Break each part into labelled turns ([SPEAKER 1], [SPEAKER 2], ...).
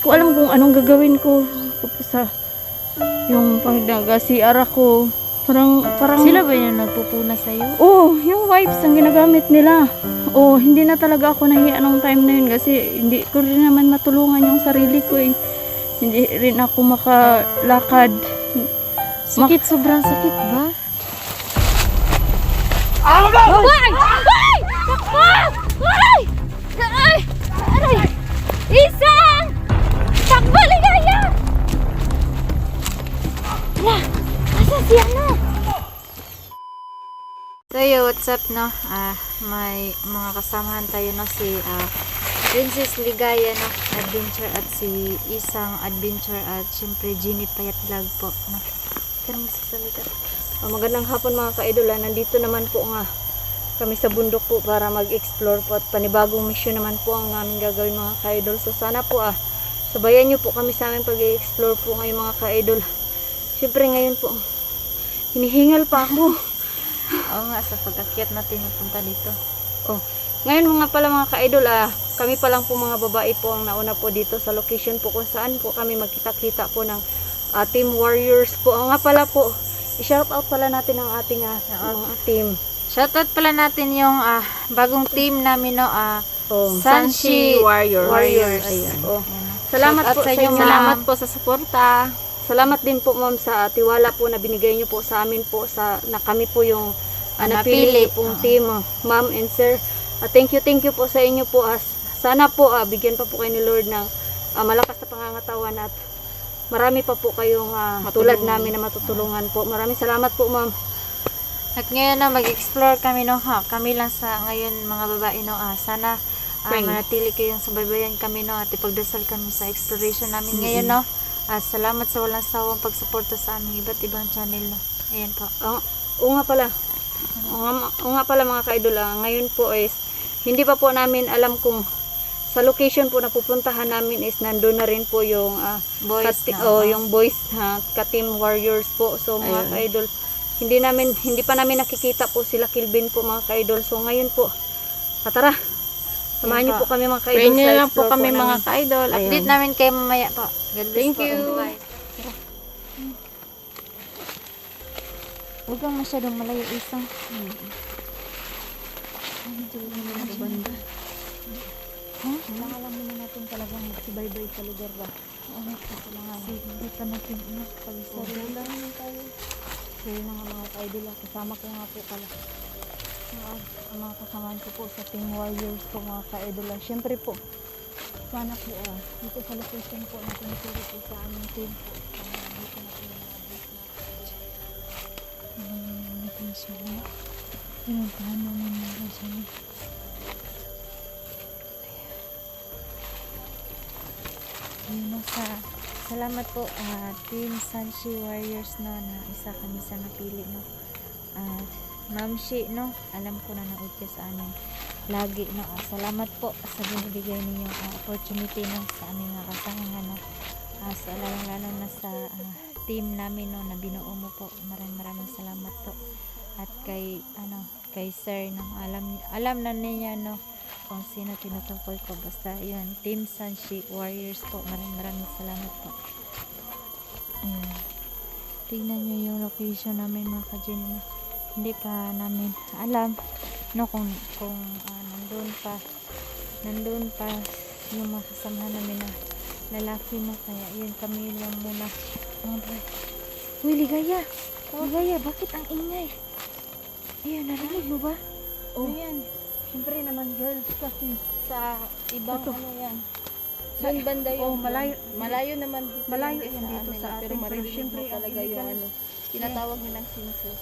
[SPEAKER 1] ko alam kung anong gagawin ko sa yung pag nag-CR ako. Parang
[SPEAKER 2] Sila ba yung nagpupuna sa'yo?
[SPEAKER 1] oh, yung wipes ang ginagamit nila. Oh, hindi na talaga ako nahiya nung time na yun kasi hindi ko rin naman matulungan yung sarili ko eh. Hindi rin ako makalakad.
[SPEAKER 2] Sakit, sobrang sakit ba?
[SPEAKER 1] Ay!
[SPEAKER 2] Ay! Ay! Ay! Ay! Isang! Takbo, Ligaya! Wala! Asan si ano? So yo, what's up no? May mga kasamahan tayo no, si Princess Ligaya no, adventure at si Isang adventure at syempre Jenny Payat vlog po no. Kanang sasalita.
[SPEAKER 1] Magandang hapon mga ka-idol. Nandito naman po nga kami sa bundok po para mag-explore po at panibagong mission naman po ang aming gagawin mga ka-idol. So sana po sabayan nyo po kami sa aming pag-explore po ngayon mga ka-idol. Siyempre ngayon po hinihingal pa ako.
[SPEAKER 2] Oo nga, sa pag-akyat natin punta dito.
[SPEAKER 1] Ngayon mga pala mga ka-idol, kami pa lang po mga babae po ang nauna po dito sa location po kung saan po kami magkita-kita po ng Team Warriors po. Nga pala po, i-shoutout pala natin ang ating mga team.
[SPEAKER 2] Shoutout pala natin yung bagong team namin no,
[SPEAKER 1] Sanshi Warriors.
[SPEAKER 2] Ayan.
[SPEAKER 1] Salamat
[SPEAKER 2] Shoutout
[SPEAKER 1] po sa inyo.
[SPEAKER 2] Salamat po sa suporta.
[SPEAKER 1] Salamat din po ma'am sa tiwala po na binigay niyo po sa amin po na kami po yung napili pong team ma'am and sir. Thank you po sa inyo po. Sana po bigyan pa po kayo ni Lord ng malakas na pangangatawan at marami pa po kayong tulad namin na matutulungan po. Maraming salamat po ma'am.
[SPEAKER 2] At ngayon na mag-explore kami no, kami lang sa ngayon mga babae no, sana manatili kayong subaybayan kami no at ipagdasal kami sa exploration namin ngayon no. Salamat sa walang sawang pagsuporta sa aming iba't ibang channel no. Ayan po.
[SPEAKER 1] Oo nga pala mga ka-idol, ngayon po is hindi pa po namin alam kung sa location po na pupuntahan namin is nandoon na rin po yung yung boys ka-team warriors po. So mga ka-idol, hindi pa namin nakikita po sila Kilvin po mga ka-idol. So ngayon po, tara. Samahan niyo po kami mga ka-idol.
[SPEAKER 2] Pray niyo lang po kami mga ka-idol. Update namin kayo mamaya po. God bless.
[SPEAKER 1] Thank you.
[SPEAKER 2] Bye. Huwag kang masyadong malayo Isang.
[SPEAKER 1] Alam mo na natin talagang subaybay sa lugar ba?
[SPEAKER 2] Hindi pa natin pag-isari.
[SPEAKER 1] Kaya na nga mga ka-idol, kasama ko nga po pala ang mga kasamahan ko po sa Team Warriors po mga ka-idol. Siyempre po, sana po dito sa location po na tinuturo po sa aming team po. Dito na po yung mga bus natin sila. Pinuntahan namin mga kasama.
[SPEAKER 2] Salamat po Team Sanshi Warriors no, na isa kami sa napili no. Ma'am Shi no, alam ko na naud ka sa amin lagi no. Salamat po sa binibigay ninyong opportunity no sa aming kasama no. Sa lalo na sa team namin no na binuo mo po. Maraming salamat po. At kay sir no, alam na niya no kung sino tinutukoy ko, basta yun, Team Sanshi Warriors po. Maraming salamat po. Ayan. Tingnan nyo yung location namin mga ka-Jenny no. Hindi pa namin alam no kung nandun pa yung mga kasamahan namin na lalaki no, kaya yun kami lang muna. Uy, Ligaya, bakit ang ingay? Ayun, narinig mo ba?
[SPEAKER 1] Ayan. Siyempre naman girls kasi
[SPEAKER 2] Sa ibang yan.
[SPEAKER 1] Saan banda yun?
[SPEAKER 2] Malayo naman dito.
[SPEAKER 1] Malayo yan dito sa atin.
[SPEAKER 2] Pero marinig
[SPEAKER 1] siyempre
[SPEAKER 2] mo talaga yung tinatawag nilang census.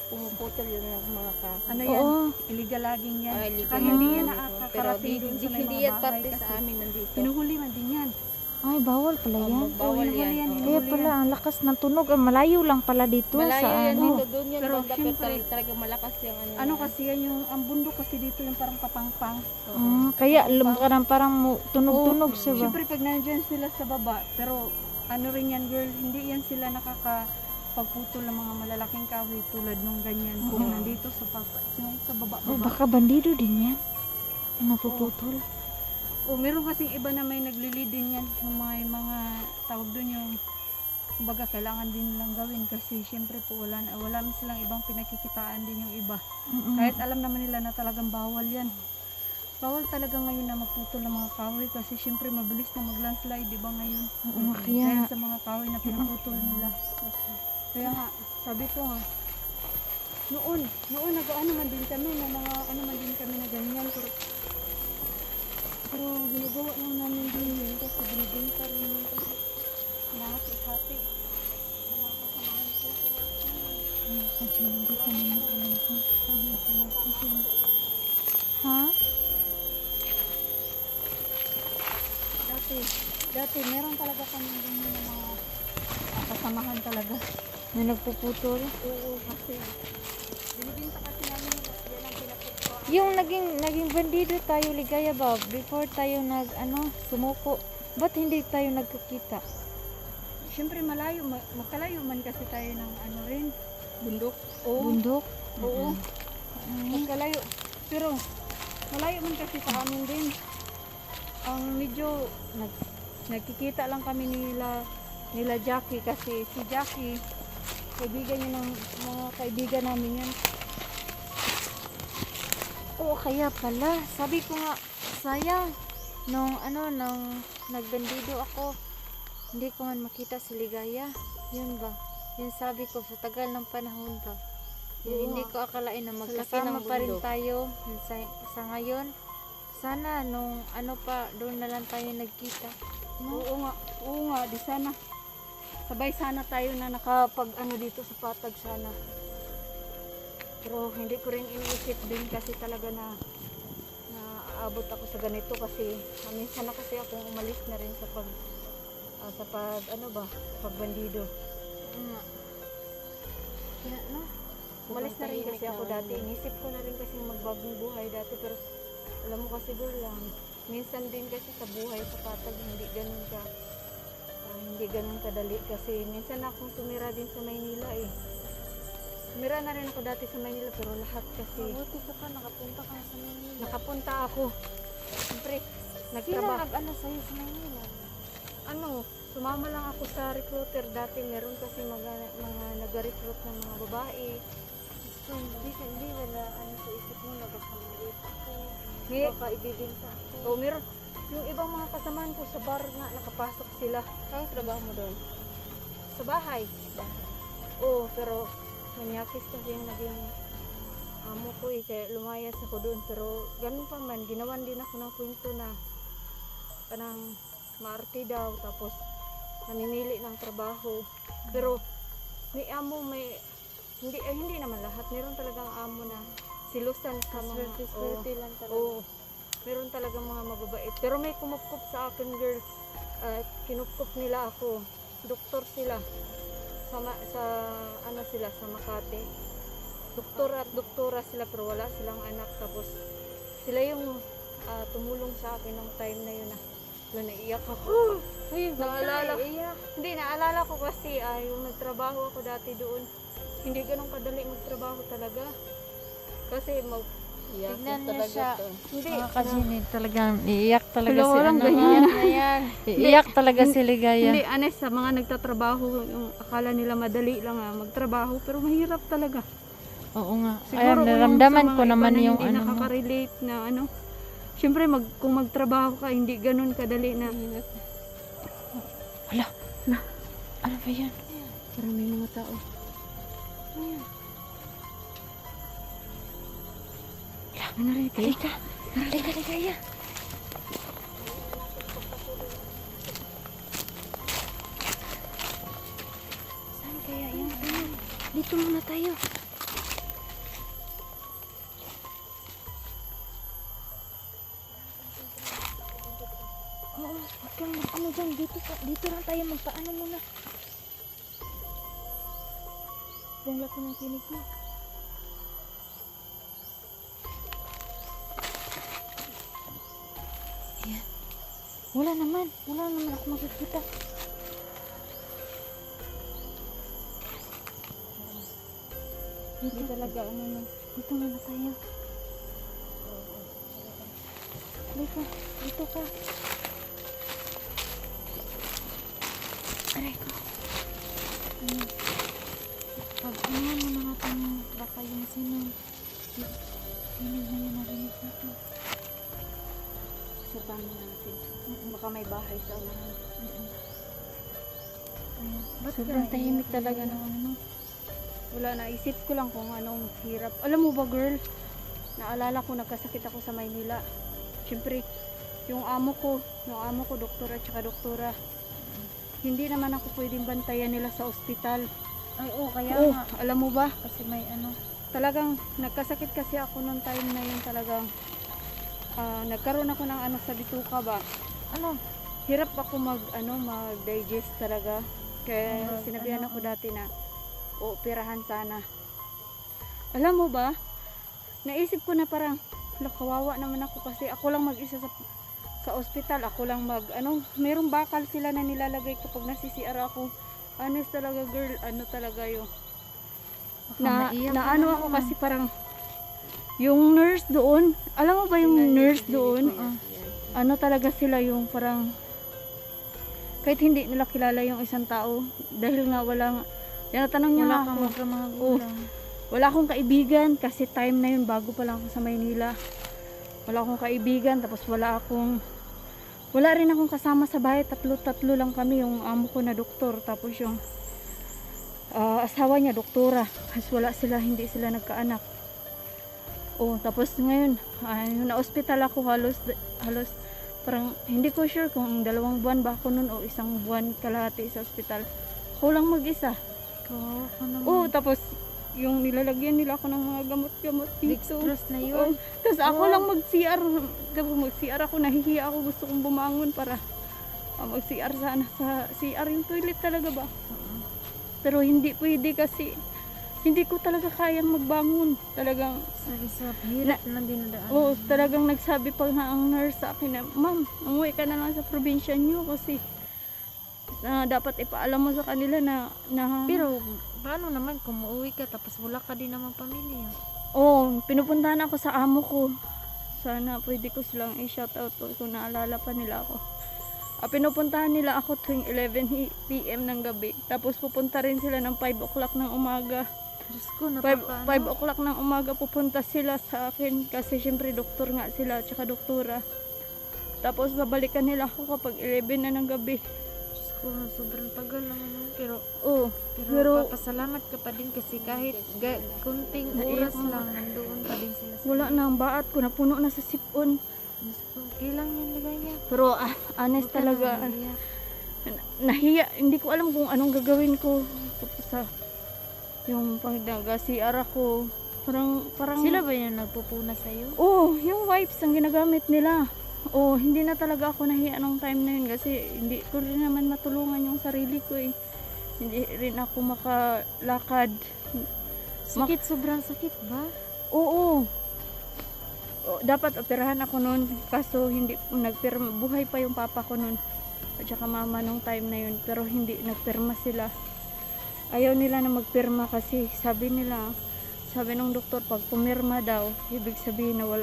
[SPEAKER 2] Pumuputol yun ng mga
[SPEAKER 1] Ano yan? Illegal logging yan.
[SPEAKER 2] illegal.
[SPEAKER 1] Tsaka hindi yan
[SPEAKER 2] Pero
[SPEAKER 1] nakakarating dun sa may
[SPEAKER 2] hindi
[SPEAKER 1] mga
[SPEAKER 2] yan
[SPEAKER 1] bahay
[SPEAKER 2] parte
[SPEAKER 1] kasi
[SPEAKER 2] sa amin nandito.
[SPEAKER 1] pinuhuli man din yan.
[SPEAKER 2] Ay, bawal pala yan.
[SPEAKER 1] Bawal
[SPEAKER 2] Kaya
[SPEAKER 1] yan.
[SPEAKER 2] pala, ang lakas ng tunog. Malayo lang pala dito.
[SPEAKER 3] Malayo
[SPEAKER 2] sa
[SPEAKER 3] yan
[SPEAKER 2] ano.
[SPEAKER 3] dito, doon yan
[SPEAKER 1] Pero
[SPEAKER 3] banda, pero
[SPEAKER 1] syempre,
[SPEAKER 3] talagang malakas yung ano.
[SPEAKER 1] Ano kasi yan yung, ang bundok kasi dito yung parang kapangpang.
[SPEAKER 2] Kaya parang tunog-tunog siya ba?
[SPEAKER 1] Siyempre pag nandiyan sila sa baba, pero ano rin yan girl, hindi yan sila nakakapagputol ng mga malalaking kahoy tulad nung ganyan. Kung nandito sa yung sa baba.
[SPEAKER 2] Baka bandido din yan. Napuputol.
[SPEAKER 1] O meron kasing iba na may naglilid din yan, yung mga tawag doon yung kumbaga kailangan din nilang gawin kasi syempre po wala man silang ibang pinakikitaan din yung iba. Kahit alam naman nila na talagang bawal yan. Bawal talaga ngayon na magputol ng mga kahoy kasi syempre mabilis na mag-landslide, di ba ngayon?
[SPEAKER 2] Oo, kaya
[SPEAKER 1] Dahil
[SPEAKER 2] nga.
[SPEAKER 1] sa mga kahoy na pinaputol nila. Kaya nga, sabi ko nga, noon nag-ano man din kami, na mga ano man din kami na ganyan. Pero ginagawa lang namin din yun kasi binibenta rin yun kasi hati-hati. Mga kasamahan ko.
[SPEAKER 2] Kasi hindi ko naman alam kung saan ako magsasabi. Ha?
[SPEAKER 1] Dati meron talaga kami din yun ng mga kasamahan talaga.
[SPEAKER 2] Na nagpuputol?
[SPEAKER 1] Oo, kasi binibenta kasi namin yan ang pinaputol.
[SPEAKER 2] Yung naging bandido tayo, Ligaya ba? Before tayo sumuko, ba't hindi tayo nagkakita?
[SPEAKER 1] Siyempre malayo, magkalayo man kasi tayo ng ano rin, bundok. Oo.
[SPEAKER 2] Bundok?
[SPEAKER 1] Oo. Magkalayo. Pero malayo man kasi sa amin din. Ang medyo nagkikita lang kami nila Jackie kasi si Jackie kaibigan niya ng mga kaibigan namin yan.
[SPEAKER 2] Oo, kaya pala. Sabi ko nga, sayang. Nung nagbandido ako, hindi ko man makita si Ligaya. Yun ba? Yun sabi ko, sa tagal ng panahon ba? Yun,
[SPEAKER 1] Oo
[SPEAKER 2] hindi
[SPEAKER 1] nga.
[SPEAKER 2] ko akalain na
[SPEAKER 1] Sa
[SPEAKER 2] magkasama
[SPEAKER 1] laki ng
[SPEAKER 2] pa rin
[SPEAKER 1] bundok.
[SPEAKER 2] tayo sa ngayon. Sana nung doon na lang tayo nagkita. No?
[SPEAKER 1] Oo nga, di sana. Sabay sana tayo na nakapag dito sa Patag sana. Pero hindi ko rin iniisip din kasi talaga na aabot ako sa ganito kasi minsan na kasi akong umalis na rin sa pagbandido.
[SPEAKER 2] Nga. Kaya no?
[SPEAKER 1] Umalis na rin kasi ako dati.
[SPEAKER 2] Ini.
[SPEAKER 1] Inisip ko na rin kasi magbagong buhay dati pero alam mo kasi lang minsan din kasi sa buhay sa Patag hindi ganun kadali kasi minsan akong tumira din sa Maynila eh. Tumira na rin ako dati sa Maynila pero lahat kasi
[SPEAKER 2] Mabuti ka pa, nakapunta ka sa Manila.
[SPEAKER 1] nakapunta ako. Siyempre,
[SPEAKER 2] Sino
[SPEAKER 1] nagtrabaho.
[SPEAKER 2] sa'yo sa Manila?
[SPEAKER 1] Sumama lang ako sa recruiter dati. Meron kasi mga nag-recruit ng mga babae.
[SPEAKER 2] So, hindi wala sa isip mo, nagkakamalit ako.
[SPEAKER 1] May,
[SPEAKER 2] Baka ibibinta ako.
[SPEAKER 1] meron. Yung ibang mga kasamahan ko sa bar nga, nakapasok sila.
[SPEAKER 2] Saan trabaho mo doon?
[SPEAKER 1] Sa bahay. Oo, pero manyakis kasi yung naging amo ko eh, kaya lumayas ako doon. Pero ganun pa man, ginawan din ako ng kwento na parang maarte daw, tapos namimili ng trabaho. Pero may amo, hindi naman lahat. Meron talagang amo na silusan sa mga...
[SPEAKER 2] Swerte lang talaga.
[SPEAKER 1] Oo, meron talagang mga mababait. Pero may kumupkup sa akin, girl. Kinupkup nila ako. Doktor sila. Sa Makati. Doktor at doktora sila pero wala silang anak. Tapos sila yung tumulong sa akin ng time na yun. Naiiyak ako.
[SPEAKER 2] Uy,
[SPEAKER 1] Naalala.
[SPEAKER 2] iyak.
[SPEAKER 1] Hindi, naalala ko kasi yung nagtrabaho ako dati doon. Hindi ganun kadali magtrabaho talaga. Kasi
[SPEAKER 2] Tignan niya siya.
[SPEAKER 1] hindi.
[SPEAKER 2] Mga kasinid talagang iiyak talaga
[SPEAKER 1] Hello,
[SPEAKER 2] si
[SPEAKER 1] walang
[SPEAKER 2] ano.
[SPEAKER 1] ganyan.
[SPEAKER 2] Na yan. Iiyak talaga si Ligaya.
[SPEAKER 1] Hindi, honest, sa mga nagtatrabaho, yung akala nila madali lang magtrabaho, pero mahirap talaga.
[SPEAKER 2] Oo nga.
[SPEAKER 1] Siguro
[SPEAKER 2] Ayun,
[SPEAKER 1] kung
[SPEAKER 2] naramdaman
[SPEAKER 1] sa mga
[SPEAKER 2] ko
[SPEAKER 1] iba
[SPEAKER 2] naman
[SPEAKER 1] na
[SPEAKER 2] yung
[SPEAKER 1] hindi
[SPEAKER 2] ano mo.
[SPEAKER 1] nakaka-relate na syempre kung magtrabaho ka, hindi ganun kadali na.
[SPEAKER 2] Hala. Ano ba yan?
[SPEAKER 1] Parang may mga tao.
[SPEAKER 2] Ayan.
[SPEAKER 1] Ano rin kayo?
[SPEAKER 2] Halika, Ligaya. Saan kaya yan? Dito muna tayo. Oo, wag kang dyan. Dito lang tayo magpaano muna. Ang laki ng kinig mo. Ayan. Wala naman ako makikita.
[SPEAKER 1] Hindi talaga
[SPEAKER 2] Dito muna tayo. Halika, dito ka. Aray ko. Pag-unahan mo na natin baka yung sino. Hinig na yun narinig natin.
[SPEAKER 1] Sabahan na natin. Baka may bahay sa unahan.
[SPEAKER 2] Ayan. Ba't
[SPEAKER 1] Sobrang
[SPEAKER 2] kaya
[SPEAKER 1] tahimik
[SPEAKER 2] iyak
[SPEAKER 1] talaga
[SPEAKER 2] na
[SPEAKER 1] ng ano. Wala, naisip ko lang kung anong hirap. Alam mo ba, girl? Naalala ko, nagkasakit ako sa Maynila. Siyempre, yung amo ko, doktor at saka doktora. Hindi naman ako pwedeng bantayan nila sa ospital.
[SPEAKER 2] Ay, kaya
[SPEAKER 1] Oo,
[SPEAKER 2] nga.
[SPEAKER 1] alam mo ba?
[SPEAKER 2] Kasi may ano.
[SPEAKER 1] Talagang nagkasakit kasi ako noong time na yun talagang nagkaroon ako ng ano sa bituka ba.
[SPEAKER 2] Ano?
[SPEAKER 1] Hirap ako mag-digest talaga. Kaya sinabihan ako dati na operahan sana. Alam mo ba? Naisip ko na parang kawawa naman ako kasi ako lang mag-isa sa ospital. Ako lang merong bakal sila na nilalagay kapag nasi-CR ako. Honest talaga, girl, talaga yun. Ako kasi parang yung nurse doon, alam mo ba yung nurse doon? Talaga sila yung parang kahit hindi nila kilala yung isang tao dahil nga tinatanong niya
[SPEAKER 2] Wala
[SPEAKER 1] ako.
[SPEAKER 2] kang mga gulang.
[SPEAKER 1] Wala akong kaibigan kasi time na yun bago pa lang ako sa Maynila. Wala akong kaibigan tapos wala rin akong kasama sa bahay. Tatlo lang kami, yung amo ko na doktor tapos yung asawa niya doktora. Kasi hindi sila nagkaanak. Tapos ngayon na-hospital ako halos parang hindi ko sure kung 2 buwan ba ako nun o 1 buwan kalahati sa ospital. Ako lang mag-isa. Tapos yung nilalagyan nila ako ng mga gamot-gamot dito.
[SPEAKER 2] Dextrose na yun.
[SPEAKER 1] Tapos ako lang mag-CR. Kapag mag-CR ako, nahihiya ako. Gusto kong bumangon para mag-CR sana sa CR. Yung toilet talaga ba? Pero hindi pwede kasi hindi ko talaga kayang magbangon. Talagang
[SPEAKER 2] Sa hirap na dinadaan.
[SPEAKER 1] talagang nagsabi pa nga ang nurse sa akin na, "Ma'am, umuwi ka na lang sa probinsya niyo kasi dapat ipaalam mo sa kanila na
[SPEAKER 2] Pero paano naman kung uuwi ka tapos wala ka din naman pamilya?
[SPEAKER 1] pinupuntahan ako sa amo ko. Sana pwede ko silang i-shoutout kung naalala pa nila ako. Pinupuntahan nila ako tuwing 11 PM ng gabi. Tapos pupunta rin sila ng 5 o'clock ng umaga.
[SPEAKER 2] Diyos ko,
[SPEAKER 1] 5 o'clock ng umaga pupunta sila sa akin kasi syempre doktor nga sila at saka doktora. Tapos babalikan nila ako kapag 11 na ng gabi.
[SPEAKER 2] Diyos ko, sobrang tagal naman yun. Pero
[SPEAKER 1] Pero
[SPEAKER 2] papasalamat ka pa din kasi kahit kunting oras lang nandoon pa din sila.
[SPEAKER 1] wala na ang baat ko, napuno na sa sipon.
[SPEAKER 2] Diyos ko, kailang yung ligaya.
[SPEAKER 1] Pero honest talaga, nahiya, hindi ko alam kung anong gagawin ko. Tapos yung pag nag-CR ako, parang
[SPEAKER 2] Sila ba yung nagpupuna sa'yo?
[SPEAKER 1] yung wipes ang ginagamit nila. Hindi na talaga ako nahiya nung time na yun kasi hindi ko rin naman matulungan yung sarili ko eh. Hindi rin ako makalakad.
[SPEAKER 2] Sakit, sobrang sakit ba?
[SPEAKER 1] Dapat operahan ako noon kaso hindi nagpirma. Buhay pa yung papa ko noon at saka mama nung time na yun pero hindi nagpirma sila. Ayaw nila na magpirma kasi sabi nung doktor pag pumirma daw ibig sabihin na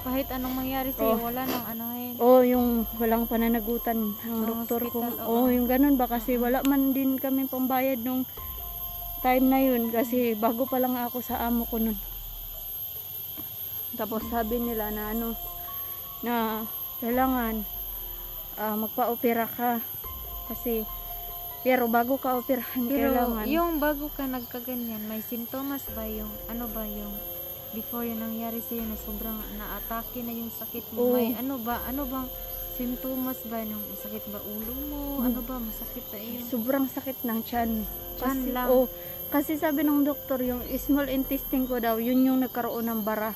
[SPEAKER 2] Kahit anong mangyari sa'yo, wala nang anuhin.
[SPEAKER 1] yung walang pananagutan ng doktor ko. Yung ganun ba kasi wala man din kami pambayad nung time na yun kasi bago pa lang ako sa amo ko nun. Tapos sabi nila na na kailangan magpa-opera ka kasi pero bago ka operahan kailangan.
[SPEAKER 2] Yung bago ka nagkaganyan, may sintomas ba yung before yung nangyari sa'yo na sobrang na-atake na yung sakit mo? May ano bang sintomas ba nung sakit ba ulo mo? Ano ba masakit sa iyo?
[SPEAKER 1] Sobrang sakit ng tiyan.
[SPEAKER 2] Tiyan lang?
[SPEAKER 1] Kasi sabi ng doktor yung small intestine ko daw, yun yung nagkaroon ng bara.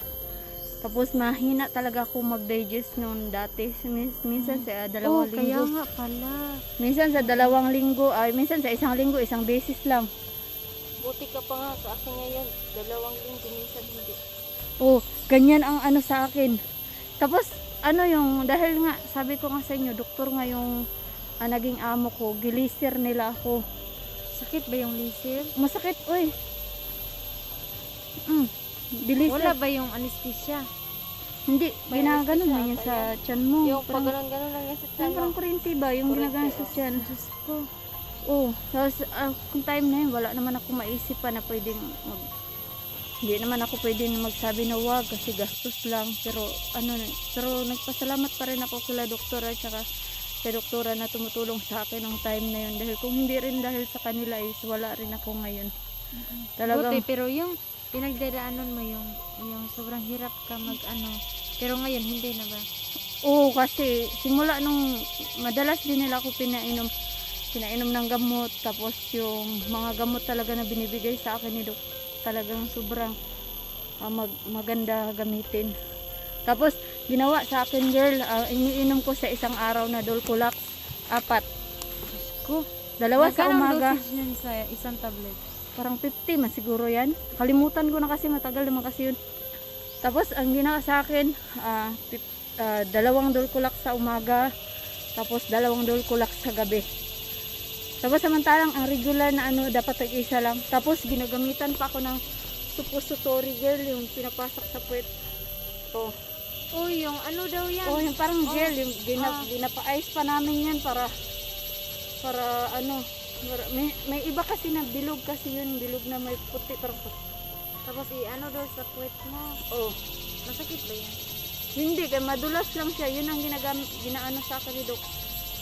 [SPEAKER 1] Tapos mahina talaga ako mag-digest noon dati. Minsan sa 2 linggo.
[SPEAKER 2] Kaya nga pala.
[SPEAKER 1] Minsan sa 2 linggo, minsan sa 1 linggo, 1 beses lang. Buti ka pa nga sa akin ngayon. 2 linggo, minsan hindi. Ganyan ang sa akin. Tapos, dahil nga, sabi ko nga sa inyo, doktor nga yung naging amo ko, gilisir nila ako.
[SPEAKER 2] Sakit ba yung lisir?
[SPEAKER 1] Masakit, Dilisir.
[SPEAKER 2] Wala ba yung anesthesia?
[SPEAKER 1] Hindi, ginaganon na yan sa tiyan mo.
[SPEAKER 3] Yung pag ganun lang yan sa tiyan.
[SPEAKER 1] Parang kuryente ba? Yung ginaganon sa tiyan.
[SPEAKER 2] Diyos ko.
[SPEAKER 1] Oo. Tapos, kung time na yun, wala naman ako maisip pa na pwedeng hindi naman ako pwedeng magsabi na wag kasi gastos lang. Pero, pero nagpasalamat pa rin ako kila doktora at saka sa doktora na tumutulong sa akin ng time na yun. Dahil kung hindi rin dahil sa kanila is wala rin ako ngayon. Talagang,
[SPEAKER 2] Buti, pero yung pinagdadaanan mo yung sobrang hirap ka pero ngayon hindi na ba?
[SPEAKER 1] oo, kasi simula nung madalas din nila ako pinainom ng gamot, tapos yung mga gamot talaga na binibigay sa akin ni Dok, talagang sobrang maganda gamitin. Tapos ginawa sa akin, girl, iniinom ko sa isang araw na Dulcolax 4.
[SPEAKER 2] Ko.
[SPEAKER 1] Dalawa sa
[SPEAKER 2] Magkano ang
[SPEAKER 1] umaga.
[SPEAKER 2] dosage niyan sa isang tablet?
[SPEAKER 1] Parang 50 man siguro yan. Kalimutan ko na kasi, matagal naman kasi yun. Tapos ang ginawa sa akin, 2 Dulcolax sa umaga, tapos 2 Dulcolax sa gabi. Tapos samantalang ang regular na dapat isa lang. Tapos ginagamitan pa ako ng suppository, girl, yung pinapasok sa puwet.
[SPEAKER 2] Uy, yung daw yan?
[SPEAKER 1] Oh, yung parang gel, yung ginapa-ice pa namin yan para may iba kasi na bilog kasi yun, bilog na may puti, parang
[SPEAKER 2] Tapos daw sa puwet mo.
[SPEAKER 1] oh.
[SPEAKER 2] Masakit ba yan?
[SPEAKER 1] Hindi, kaya madulas lang siya. Yun ang ginaano sa akin ni Doc.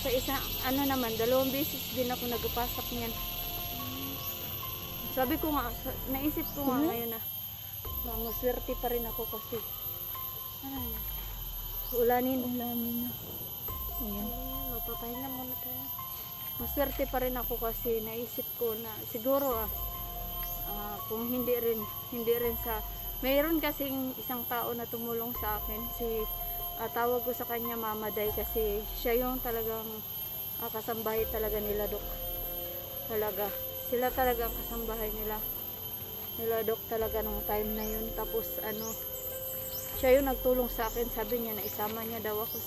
[SPEAKER 1] Sa isang, naman, 2 beses din ako nagpasak niyan. Sabi ko nga, naisip ko nga ngayon na maswerte pa rin ako kasi.
[SPEAKER 2] Ano yan?
[SPEAKER 1] Ulanin na. Ayan.
[SPEAKER 2] Magpapahinga muna tayo.
[SPEAKER 1] Maswerte pa rin ako kasi naisip ko na siguro kung hindi rin sa mayroon kasing isang tao na tumulong sa akin, tawag ko sa kanya Mama Day, kasi siya yung talagang kasambahay talaga nila Dok. Talaga sila talaga ang kasambahay nila Dok talaga nung time na yun. Tapos siya yung nagtulong sa akin, sabi niya na isama niya daw ako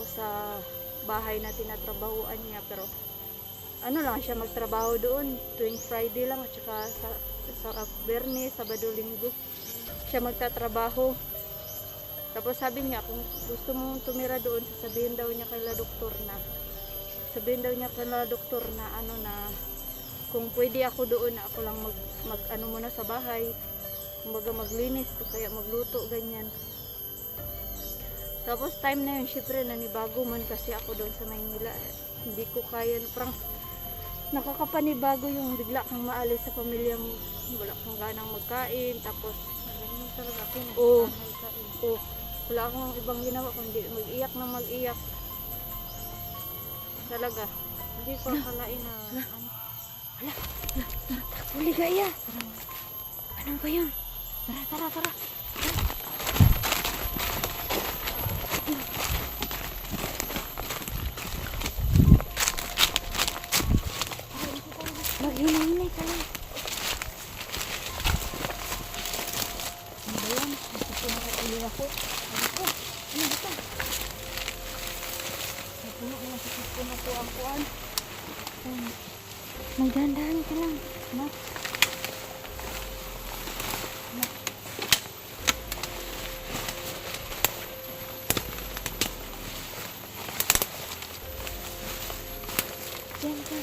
[SPEAKER 1] sa bahay na tinatrabahuan niya, pero lang siya magtrabaho doon tuwing Friday lang, at saka sa Biyernes, Sabado, Linggo siya magtatrabaho. Tapos sabi niya kung gusto mong tumira doon, sasabihin daw niya kay doktor na na kung pwede ako doon, na ako lang mag muna sa bahay, maglinis o kaya magluto, ganyan. Tapos time na yun, syempre nanibago man kasi ako doon sa Maynila. Hindi ko kaya, parang nakakapanibago yung bigla kang maalis sa pamilya mo. Wala kang ganang magkain, tapos
[SPEAKER 2] Ganun talaga ako.
[SPEAKER 1] wala akong ibang ginawa kundi mag-iyak na mag-iyak. Talaga.
[SPEAKER 2] Hindi ko akalain na
[SPEAKER 1] Ligaya! Ano ba yun?
[SPEAKER 2] Tara.
[SPEAKER 1] Maghinay-hinay ka lang. Ano ba yan? Gusto ko nakatuloy ako. Ano ba ito? Napuno na ako ang kuwan.
[SPEAKER 2] Magdandahan ka lang. Diyan ka.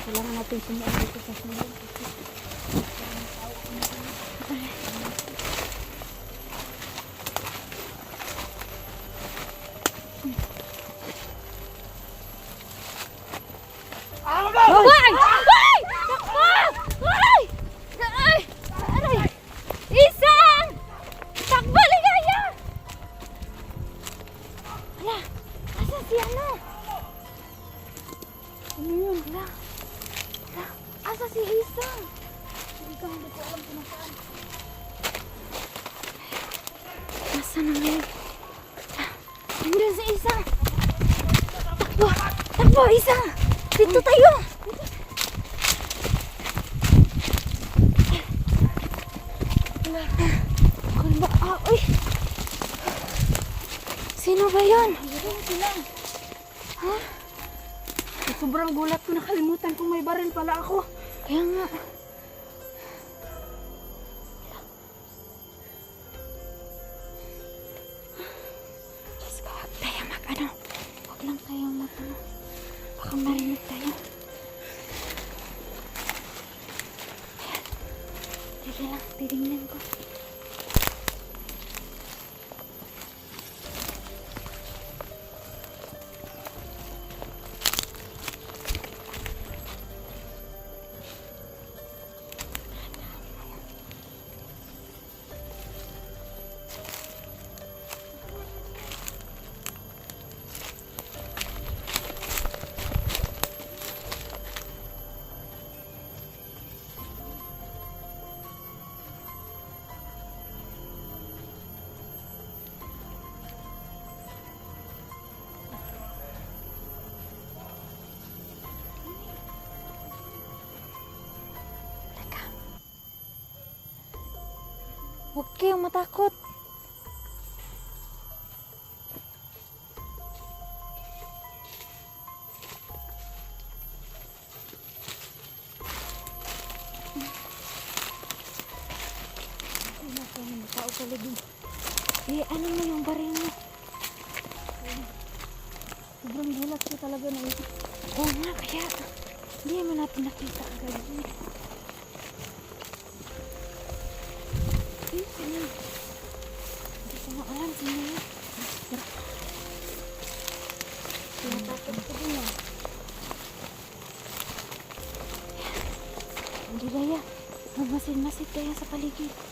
[SPEAKER 1] Kailangan natin sumuot dito sa sunod.
[SPEAKER 2] Ay! Aray! Isang! Takbo, Ligaya! Hala! Asan si ano?
[SPEAKER 1] Ano yun?
[SPEAKER 2] Hala! Asa si Isang?
[SPEAKER 1] Hindi ko alam kung nasaan.
[SPEAKER 2] Nasaan na ngayon? Nandun si Isang! Takbo, Isang! Dito tayo! Uy! Sino ba yun?
[SPEAKER 1] Ayun sila.
[SPEAKER 2] Ha?
[SPEAKER 1] Sobrang gulat ko, nakalimutan kung may baril pala ako.
[SPEAKER 2] Kaya nga. Diyos ko, huwag tayo mag-ano. Huwag lang tayo mag-ano. Baka marinig tayo. Ayan. Sige lang, titingnan ko. Huwag kayong matakot. Wala ka ng tao sa loob. Eh, ano mo yung baril mo?
[SPEAKER 1] Sobrang gulat ko talaga na ito.
[SPEAKER 2] Oo nga, kaya hindi mo natin nakita agad. Hindi ko na alam sino yun.
[SPEAKER 1] Tinatakot ko din ah.
[SPEAKER 2] Hindi daya. Magmasid-masid tayo sa paligid.